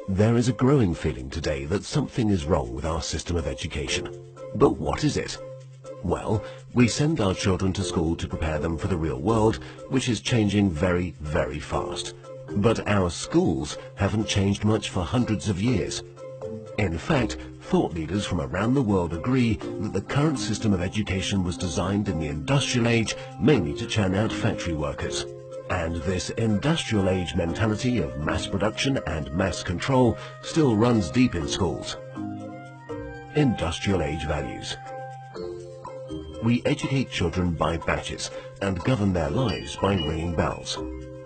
There is a growing feeling today that something is wrong with our system of education. But what is it? Well, we send our children to school to prepare them for the real world, which is changing very, very fast. But our schools haven't changed much for hundreds of years. In fact, thought leaders from around the world agree that the current system of education was designed in the industrial age mainly to churn out factory workers. And this industrial age mentality of mass production and mass control still runs deep in schools. Industrial age values. We educate children by batches and govern their lives by ringing bells.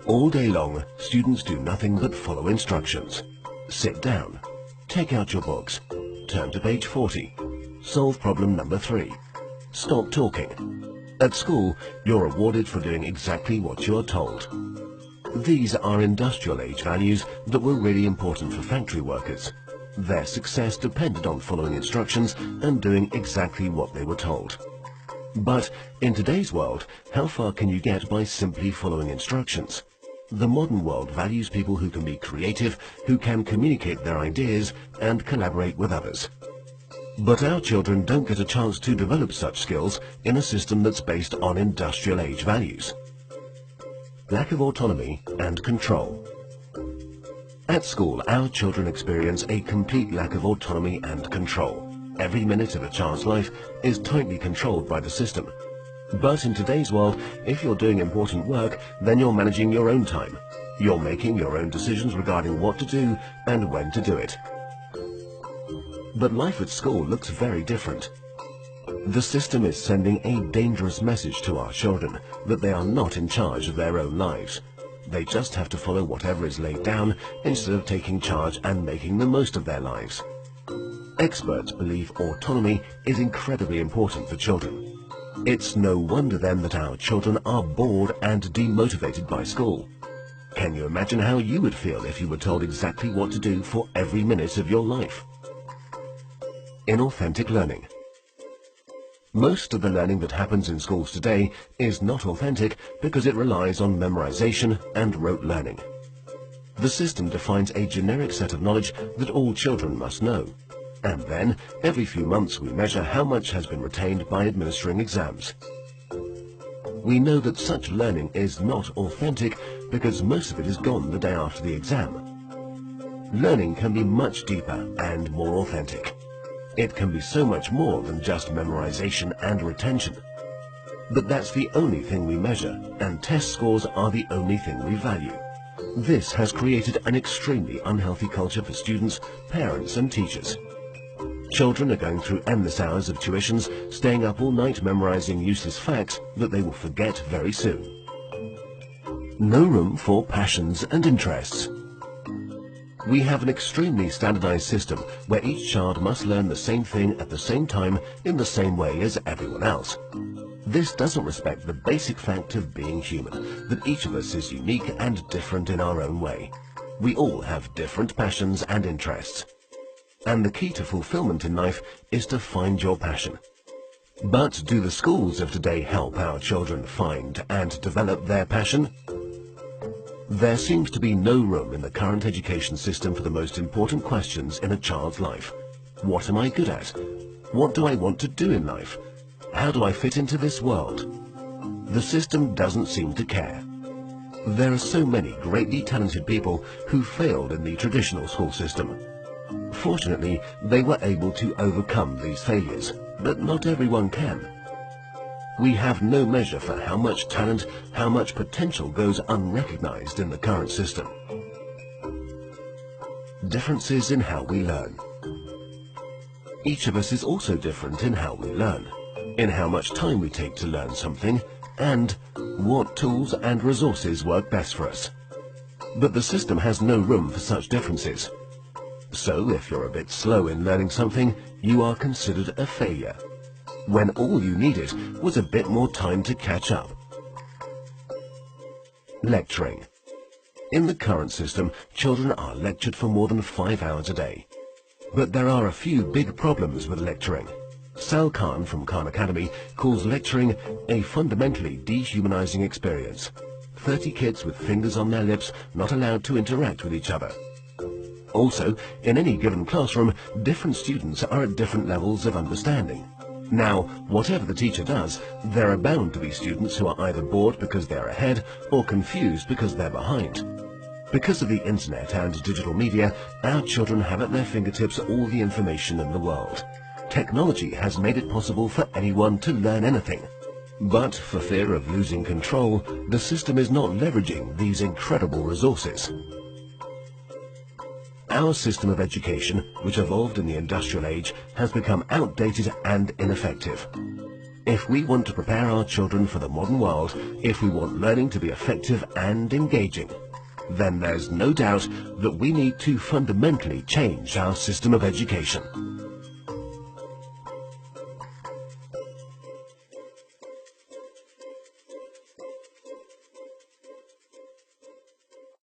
All day long, students do nothing but follow instructions. Sit down. Take out your books. Turn to page 40. Solve problem number 3. Stop talking. At school, you're rewarded for doing exactly what you're told. These are industrial age values that were really important for factory workers. Their success depended on following instructions and doing exactly what they were told. But in today's world, how far can you get by simply following instructions? The modern world values people who can be creative, who can communicate their ideas and collaborate with others. But our children don't get a chance to develop such skills in a system that's based on industrial age values. Lack of autonomy and control. At school, our children experience a complete lack of autonomy and control. Every minute of a child's life is tightly controlled by the system. But in today's world, if you're doing important work, then you're managing your own time. You're making your own decisions regarding what to do and when to do it. But life at school looks very different. The system is sending a dangerous message to our children that they are not in charge of their own lives. They just have to follow whatever is laid down instead of taking charge and making the most of their lives. Experts believe autonomy is incredibly important for children. It's no wonder then that our children are bored and demotivated by school. Can you imagine how you would feel if you were told exactly what to do for every minute of your life? Inauthentic learning. Most of the learning that happens in schools today is not authentic because it relies on memorization and rote learning. The system defines a generic set of knowledge that all children must know. And then, every few months we measure how much has been retained by administering exams. We know that such learning is not authentic because most of it is gone the day after the exam. Learning can be much deeper and more authentic. It can be so much more than just memorization and retention. But that's the only thing we measure, and test scores are the only thing we value. This has created an extremely unhealthy culture for students, parents and teachers. Children are going through endless hours of tuitions, staying up all night memorizing useless facts that they will forget very soon. No room for passions and interests. We have an extremely standardized system where each child must learn the same thing at the same time in the same way as everyone else. This doesn't respect the basic fact of being human, that each of us is unique and different in our own way. We all have different passions and interests. And the key to fulfillment in life is to find your passion. But do the schools of today help our children find and develop their passion? There seems to be no room in the current education system for the most important questions in a child's life. What am I good at? What do I want to do in life? How do I fit into this world? The system doesn't seem to care. There are so many greatly talented people who failed in the traditional school system. Fortunately, they were able to overcome these failures, but not everyone can. We have no measure for how much talent, how much potential goes unrecognized in the current system. Differences in how we learn. Each of us is also different in how we learn, in how much time we take to learn something, and what tools and resources work best for us. But the system has no room for such differences. So if you're a bit slow in learning something, you are considered a failure, when all you needed was a bit more time to catch up. Lecturing. In the current system, children are lectured for more than 5 hours a day. But there are a few big problems with lecturing. Sal Khan from Khan Academy calls lecturing a fundamentally dehumanizing experience. 30 kids with fingers on their lips, not allowed to interact with each other. Also, in any given classroom, different students are at different levels of understanding. Now, whatever the teacher does, there are bound to be students who are either bored because they're ahead or confused because they're behind. Because of the internet and digital media, our children have at their fingertips all the information in the world. Technology has made it possible for anyone to learn anything. But for fear of losing control, the system is not leveraging these incredible resources. Our system of education, which evolved in the industrial age, has become outdated and ineffective. If we want to prepare our children for the modern world, if we want learning to be effective and engaging, then there's no doubt that we need to fundamentally change our system of education.